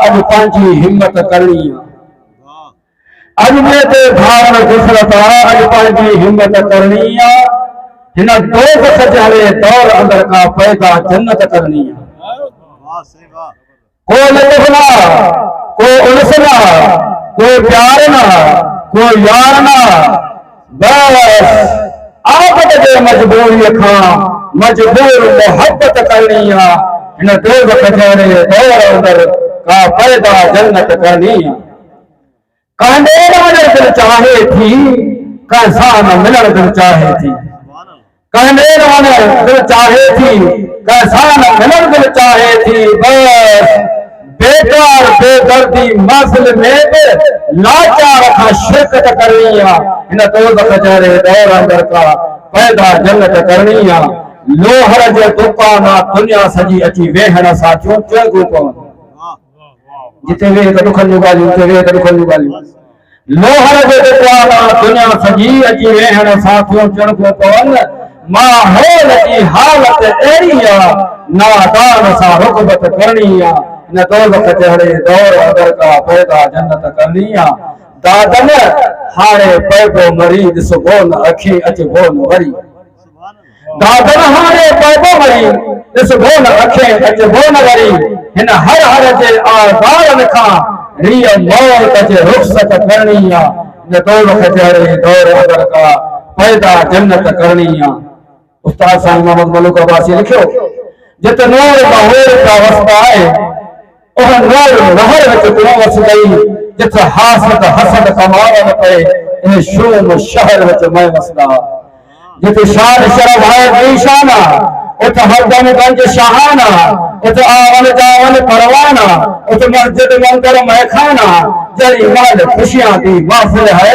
अज पांजी हिम्मत करनी अज में ते भार में गुसरत अज पांजी हिम्मत करनी हिन दोस्त सजावे दौर अंदर का पैदा जन्नत करनी को लुत्फ ना को उल्स ना कोई प्यार ना कोई यार ना बस आफत के मजबूरी खां मजबूर मोहब्बत करनी इन दोस्त सजावे दौर अंदर का पैदा जन्नत करनी कहने वाले दिल चाहे थी कैसा मिलन दिल चाहे थी कहने वाले दिल चाहे थी कैसा मिलन दिल चाहे थी बस बेकार बेदर्दी मसल में लाचार का शिरकत करनी इन दोस्त सजावे दौर अंदर का पैदा जन्नत करनी लोहर जे दुकान दुनिया सजी अची वेहण साथियों चंगो पवन जिते वे तो दुखन जूं ॻाल्हियूं जिते वे तो दुखन जूं ॻाल्हियूं लोहर जे दुकान दुनिया सजी अची वेहण साथियों चंगो पवन माहौल की हालत अहिड़ी नादान सां रुग़बत करनी इन दोस्त सजावे दौर अंदर का पैदा जन्नत करनी दादन हाणे पैबो मरीद सुबो न अखी अचबो न वरी दादन हाणे पैबो मरीद ॾिसबो न अखे अचबो न वरी हिन हर हर जे आज़ारनि खां रिय मौत जे रुख़सत करनी इन दोस्त सजावे दौर अंदर का पैदा जन्नत करनी उस्ताद साईं मोहम्मद मलूक अब्बासी लिखियो जिते नूर बहूर का वसदा है ओह नूर नहर विच तुम वस गई जिथे हासद हसद कमावन पे इन शूम शहर विच मैं वसदा जिथे शान शरफ है निशाना उत हरदम गंज शाहाना उत आवन जावन परवाना उत मस्जिद मंदिर महखाना जरी माल खुशियां दी महफिल है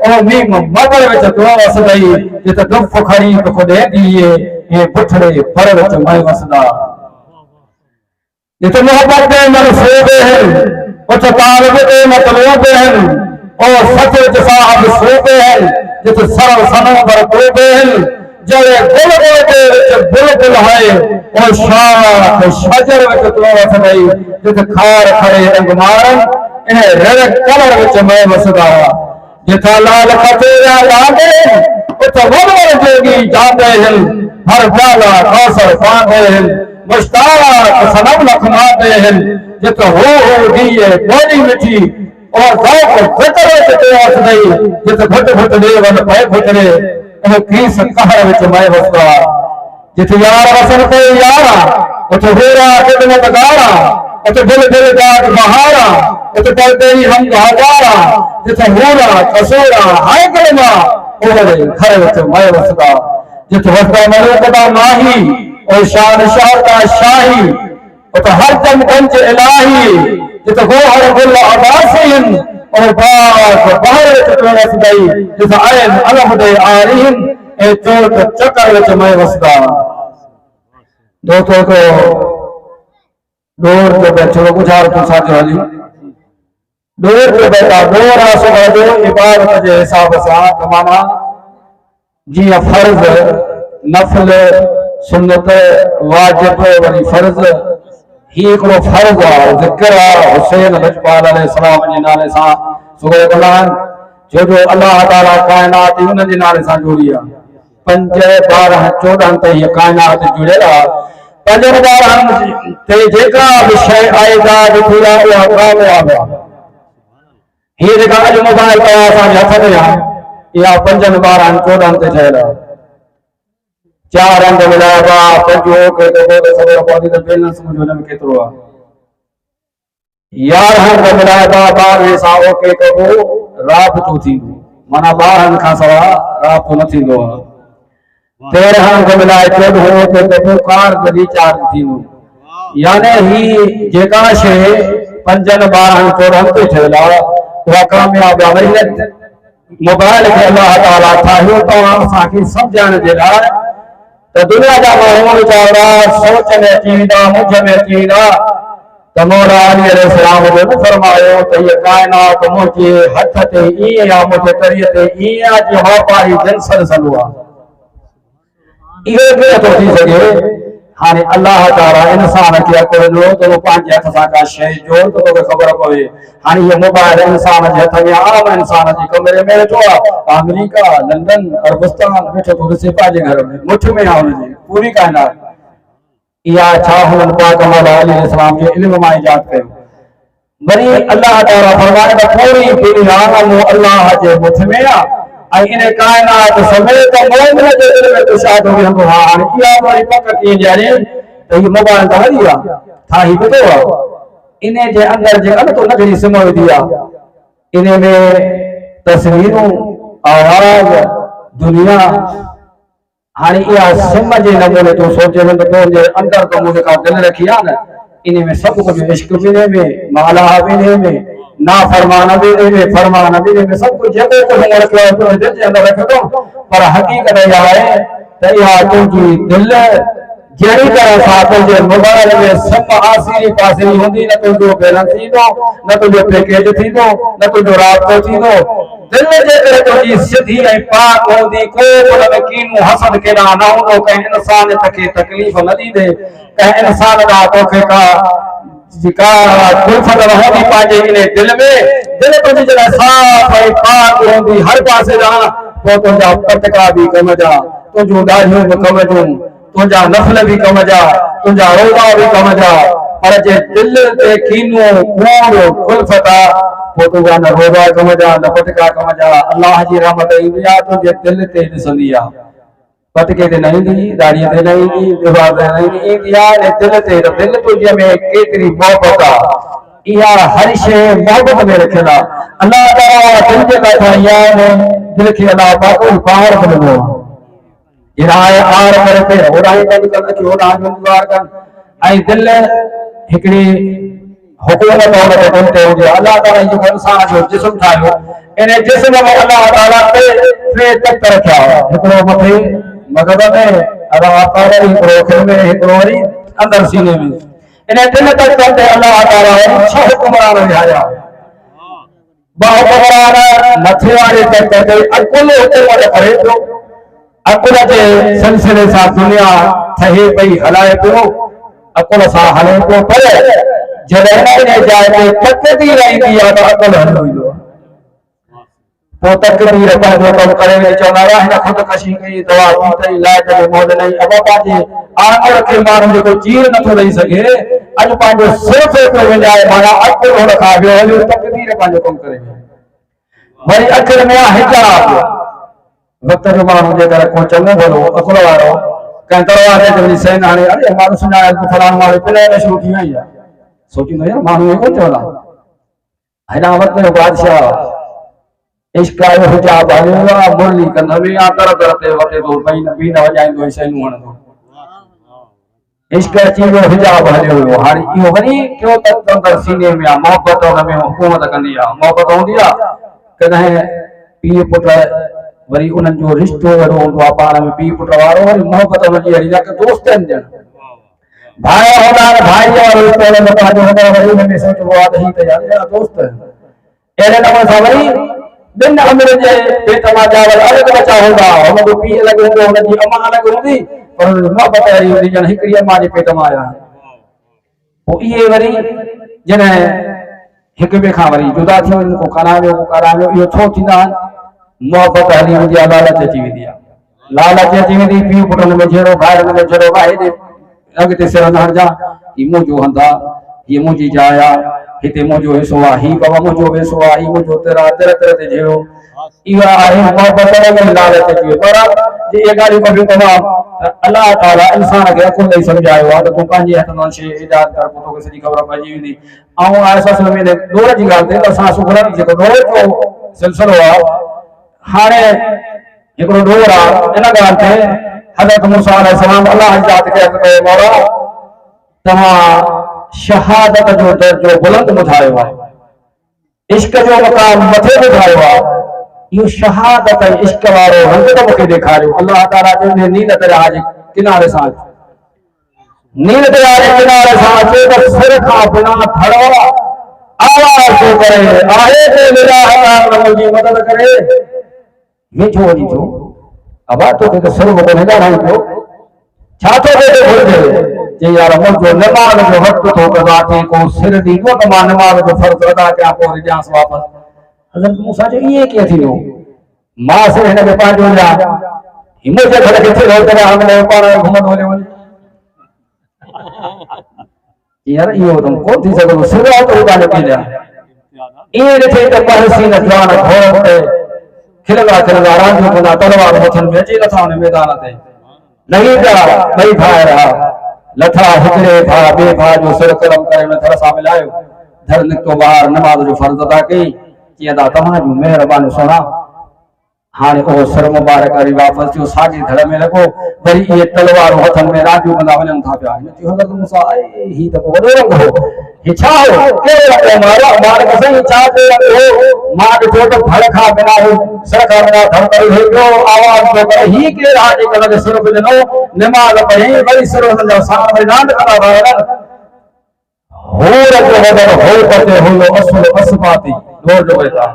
ओ मीम मगर विच तुम वस गई जिथे दुख खड़ी तो खुदे दिए ये पुठड़े पर विच मैं वसदा जिथे मोहब्बत दे मनसूबे हैं उत तालिब दे मतलूब हैं और सच विच साहब सूबे हैं जिथे सरल सनोबर तोबे हैं जड़े बुलबुल के विच बुलबुल है और शाख शजर विच तुम वस गई जिथे खार खड़े रंग मारन इन रड़ कलर विच मैं वसदा जिथा लाल खतेरा लागे उते वनवर जोगी जांदे हैं हर प्याला कौसर पांदे हैं मुश्ताक सनम लखमाते हैं जिथे हो दिए बोली मिठी और ज़ौक़ ज़िक्र विच तुम वस गई जिथे घुट घुट देवन पे घुटरे इन खीस कहर विच मैं वसदा जिथे यार वसन पे यारा उते हेरा खिदमत गारा उते दिल दिल जाग बहारा उते परदेरी हम हजारा जिथे हूरा कसूरा हाय कलमा ओहरे घर विच मैं वसदा जिथे वसदा मलूक दा माही और शान शाह का शाही उते हर दम गंज इलाही जिथे गोहर गुल अबासीन और बाग बहर विच तुम वस गई जिथे आयन अलम दे आरीन ए चोट चक्कर विच मैं वसदा दोस्तों को डोर के बैठो गुजार तो साथ हली डोर के बैठा डोर आसो जो इबादत के हिसाब से तमामा जी फर्ज नफल सुन्नत वाजिब वरी फर्ज ही एकड़ो फर्ज है जिक्र हुसैन लजपाल अलैहिस्सलाम जे नाले सां सुबह कलान जो जो अल्लाह ताला कायनात उन जे नाले सां जोड़ी है 5 12 14 ते ये कायनात जुड़ियल है 5 12 ते जेका भी शय आएगा थोड़ा उहा कामयाब है ये जेका अज मोबाइल तो असां हथ में है या 5 12 14 ते ठहियल है 4 रंग मिलाया पंजो के तो सबर पौधी तो बैलेंस मुझे में केतरो है 11 रंग मिलाया 12 सा ओके तो राबतो थींदो माना 12 खां सवा राबतो न थींदो 13 रंग मिलाए 14 के तो कार रिचार्ज थींदो यानी ही जेका शे 5 12 14 ते ठहियल आहे उहा कामयाब आहे मोबाइल के अल्लाह ताला ठाहियो तो असां खे समझण जे लाइ तो दुनिया का माहौल चावरा सोच में चीदा मुझ में चीदा तो मौला अली अलैहिस्सलाम ने फरमायो तो ये कायनात मुझे हथ ते ई या मुझे तरिये ते ई या जो हो पाई जंसल सलवा इहे के तो थी सके हाने अल्लाह ताला इंसान के अकुल ॾिनो त वो पंहिंजे हथ सां का शइ जोड़ त तोखे ख़बर पवे। हाणे इहो मोबाइल इंसान जे हथ में आम इंसान जे कमरे में वेठो आहे, अमेरिका लंडन अरबस्तान वेठो थो ॾिसे पंहिंजे घर में, मुठ में आहे हुनजी पूरी काइनात। इहा छा हुननि पाक मौला अली इस्लाम जे इल्म मां इजाद कयो। वरी अल्लाह ताला फरमाए त पूरी दुनिया में अल्लाह जे मुठ में आहे ऐं इन काइनात समेत मोमिन जे दिल में कुशाद वेहंदो आहे। हाणे इहा वरी पक कीअं ॼाणे त हीअ मोबाइल त वरी आहे ठाही विधो आहे, इन जे अंदरि जेका न तो नगड़ी सिम विधी आहे, इन में तस्वीरूं आवाज़ दुनिया। हाणे इहा सिम जे नमूने तूं सोचे वञ त तुंहिंजे अंदरि त मूं जेका दिलि रखी आहे न, इन में सब कुछ इश्क भी में, माला भी में, ना फरमाना भी में, फरमाना भी में, सब कुछ जेको कुछ रखियो आहे तुंहिंजे दिलि जे अंदरि रखियो अथऊं। पर हक़ीक़त इहा आहे त इहा तुंहिंजी दिलि जहिड़ी तरह सां तुंहिंजे मोबाइल में सिम आसिरी पासिरी हूंदी, न तुंहिंजो बैलेंस थींदो, न तुंहिंजो पैकेज थींदो, न तुंहिंजो राब्तो थींदो। दिलि जे करे तुंहिंजी सिधी ऐं पाक हूंदी, को हुन में कीनू हसद केॾां न हूंदो, कंहिं इंसान खे तकलीफ़ न ॾींदे, कंहिं इंसान ॾांहुं तोखे का कुल्फत रहंदी पंहिंजे इन दिलि में। दिलि तुंहिंजी जॾहिं साफ़ ऐं पाक हूंदी हर पासे ॾांहुं, पोइ तुंहिंजा पटका बि कम जा, तुंहिंजूं ॾाढ़ियूं बि कम जूं, तुंहिंजा नफ़ल भी कम जा, तुंहिंजा रोज़ा भी कम जा। पर जे दिलि ते कीनू कूड़ कुल्फत आहे, पोइ तुंहिंजा न रोज़ा कम जा न पटका कम जा। अल्लाह जी रहमत ईंदी आहे तुंहिंजे दिलि ते ॾिसंदी आहे, पटके ते न ईंदी, दाढ़ीअ ते न ईंदी, दीवार ते न ईंदी आहे, दिलि ते। दिलि तुंहिंजे में केतिरी मोहबत आहे, इहा हर शइ मोहबत में रखियल आहे। अल्लाह ताला दिलि जे लाइ ठाही आहे, दिलि खे अल्लाह पाक पहाड़ ॾिनो आहे, हिराए आर करे पे होॾां बंदि कनि अची होॾां इंतज़ार कनि, ऐं दिलि हिकिड़ी हुकूमत हुन ते दिलि ते हुजे। अल्लाह ताला जेको इंसान जो जिस्म ठाहियो, इन जिस्म में अल्लाह ताला टे तख़्त रखिया, हिकिड़ो मथे मग़ज़ में, अल्लाह ताला हिकिड़ो अखियुनि में, हिकिड़ो वरी अंदरि सीने में। इन टिनि तख़्तनि ते अल्लाह ताला छह हुक्मरान विहारिया। ॿ हुक्मरान मथे वारे तख़्त ते अकुल हुकूमत करे पियो, अकुल जे सिलसिले सां दुनिया ठहे पई, हलाए पियो, अकुल सां हले पियो। पर जॾहिं इन जाइ ते तक़दीर ईंदी आहे त अकुल हली वेंदो आहे, पोइ तक़दीर पंहिंजो कमु करे वेही चवंदा हुआ हिन ख़ुदकशी कई, दवा पीतई, लाइट जो मौज नहीं। अब पंहिंजे आख़िर खे माण्हू जेको चीर नथो ॾेई सघे, अॼु पंहिंजो सिर्फ़ पियो विञाए, माना अकुल हुन खां वियो हलियो, तक़दीर पंहिंजो कमु करे वियो। वरी अखियुनि में आहे हिजाब, वक़्त जो माण्हू जेकर को चङो भलो अकुल वारो कंहिं दरवाज़े ते वञी सैन हाणे, अरे माण्हू सुञाणे फलाणे माण्हू पिलाए में शुरू थी वई आहे, सोचींदो यार माण्हू कोन चवंदा, हेॾां वक़्त जो बादशाह इश्क आयो हिजाब हलियो आहे, मुरली कंध में आहे, दर दर ते वठे थो, बी न वॼाईंदो, सैनूं हणंदो, इश्क अची वियो, हिजाब हलियो वियो। हाणे इहो वरी टियों तख़्त अंदरि सीने में आहे, मोहबत हुन में हुकूमत कंदी आहे। मोहबत हूंदी आहे कॾहिं पीउ पुट, वरी उन्हनि जो रिश्तो अहिड़ो हूंदो आहे पाण में, पीउ पुट वारो, वरी मोहबत हुनजी अहिड़ी आहे कि दोस्त आहिनि ॼण, भाई हूंदा आहिनि, भाई वारो रिश्तो हुन में पंहिंजो हूंदो आहे, वरी हुन में सोचबो आहे त हीअ त यार अहिड़ा दोस्त आहिनि। अहिड़े नमूने सां वरी ॿिनि अमिरनि जे पेट मां ॼावल अलॻि बचा हूंदा, हुनजो पीउ अलॻि हूंदो, हुनजी अमा अलॻि हूंदी, पर मोहबत अहिड़ी हूंदी ॼण हिकिड़ी अमा जे पेट मां आया। पोइ इहे वरी जॾहिं हिक ॿिए खां वरी जुदा थी वञनि, को करायो को करायो, इहो छो थींदा आहिनि? मोहबत हली वेंदी आहे, लालच अची वेंदी आहे, लालच अची वेंदी, पीउ पुटनि में जहिड़ो, भाइरनि में जहिड़ो आहे, अॻिते सिर न हणजा, हीउ मुंहिंजो हंधु आहे, हीअ मुंहिंजी जाइ आहे, हिते मुंहिंजो हिसो आहे, हीउ बाबा मुंहिंजो हिसो आहे, हीउ मुंहिंजो तिर आहे, तिर तिर ते जहिड़ो, इहा आहे मोहबत में लालच अची वियो। पर जे इहे ॻाल्हियूं कबियूं तमामु, अल्लाह ताला इंसान खे अकुल ॾेई सम्झायो आहे त तूं पंहिंजे हथ सां शइ ईजाद कर, पोइ तोखे सॼी ख़बर पइजी वेंदी। ऐं असल में दौर जी ॻाल्हि थिए त असां सुगरण जेको दौर जो सिलसिलो आहे, हाणे हिकिड़ो दौर आहे, इन ॻाल्हि ते हज़रत मूसा अलैहिस्सलाम अल्लाह जी ज़ात खे अर्ज़ु कयो, मौला तव्हां शहादत जो दर्जो बुलंद ॿुधायो आहे, इश्क जो मक़ाम मथे ॿुधायो आहे, इहो शहादत ऐं इश्क वारो रंग त मूंखे ॾेखारियो। अल्लाह ताला चवंदे नील दरिया जे किनारे सां, नील दरिया जे किनारे सां अचे त सिर खां बिना थड़वा आवाज़ थो करे, आहे ते निराह मुंहिंजी मदद करे, वेठो वञी थो, अबा तोखे त सिर कोन्हे ॻाल्हाइण पियो, छातो बेटे भूल जे यार मुझो नमाज जो वक्त तो कदा थे को सिर दीनो तो मां नमाज जो फर्ज अदा क्या को रिजास वापस हजरत मूसा जो ये के थी नो मां से ने के पाजो जा हिम्मत जे घर के थे करे हमने पार घुमत होले वने यार यो तुम को थी सको सिर तो उतार के जा ये थे तो पहसी न जान घोड़े खिलगा खिलगा राजू को तलवार मथन में जी लथा ने मैदान थे नहीं जा भाई भाई रहा लथा हिकड़े था बे भा जो सिर कलम करे न थर सा मिलायो धर निकतो बाहर नमाज जो फर्ज अदा कई कि अदा तमाजो मेहरबानी सुना हाने ओ सिर मुबारक करी वापस जो साजी धड़ में लगो वरी ये तलवार हथन में राजू बंदा वनन था पिया इन जो हजरत मूसा ही तो वडो रंग हो हिछा हो के मारा मार के सही छा दे हो मार छोट फड़ खा बिना हो सर का बिना धर कर है जो आवाज तो कर ही के राज कल सिर पे नो नमाज पढ़े वरी सिर जो सामने नांद करा वाला हो रजो वदन हो पते हो असुल असबाती दौड़ जो बेटा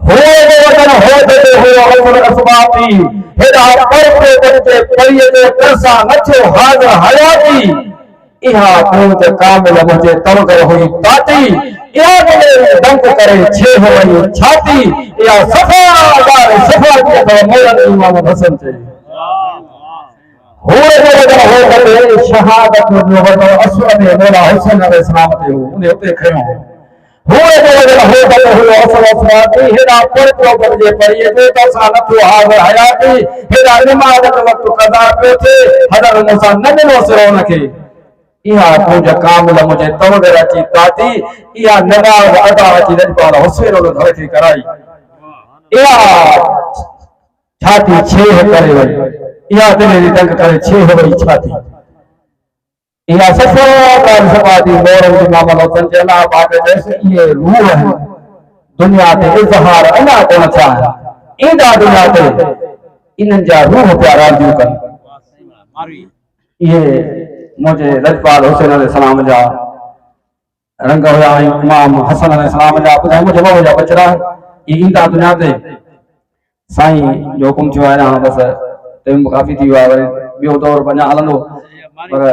हो वदन हो पते हो असुल असबाती हेदा पर पे बच्चे परिये ते तरसा नचो हाजर हयाती इहा कोत कामिल मुझे तम कर हुई ताती या के दंक करे छे होई छाती या सफादार सफा के तो मौला इमाम हसन थे हो गए शहादत जो वडो असद मौला हुसैन अलैहि सलाम थे उन्हें उते खयो हो गए असद असवाती हेदा पर को बजे परिये ते तसा नथो हाज़िर हयाती हेदा नमाज वक्त कदा पे थे हजरत मूसा नबी सिरो नखे इहा तुझ कामिल मुझे तवगर अची ताती इहा नमाज अदा अची रजपाल हुसैन रो धर के कराई इहा छाती छे करे वई इहा दिले तंग करे छे हो वई छाती इहा सफा कर सपाती मोर जी मामल हुसैन जला पाक जैसे ये रूह है दुनिया ते इजहार अना कोन था इंदा दुनिया ते इनन जा रूह प्यारा जो कर ये मुझे रजपाल हुसैन अलैहि सलाम जा रंग हुआ इमाम हसन अलैहि सलाम जा बुधाई मुझे वो जा बचरा ये इंदा दुनिया ते साईं जो हुकुम थियो है ना बस टाइम काफी थी वियो बियो दौर बना हलंदो पर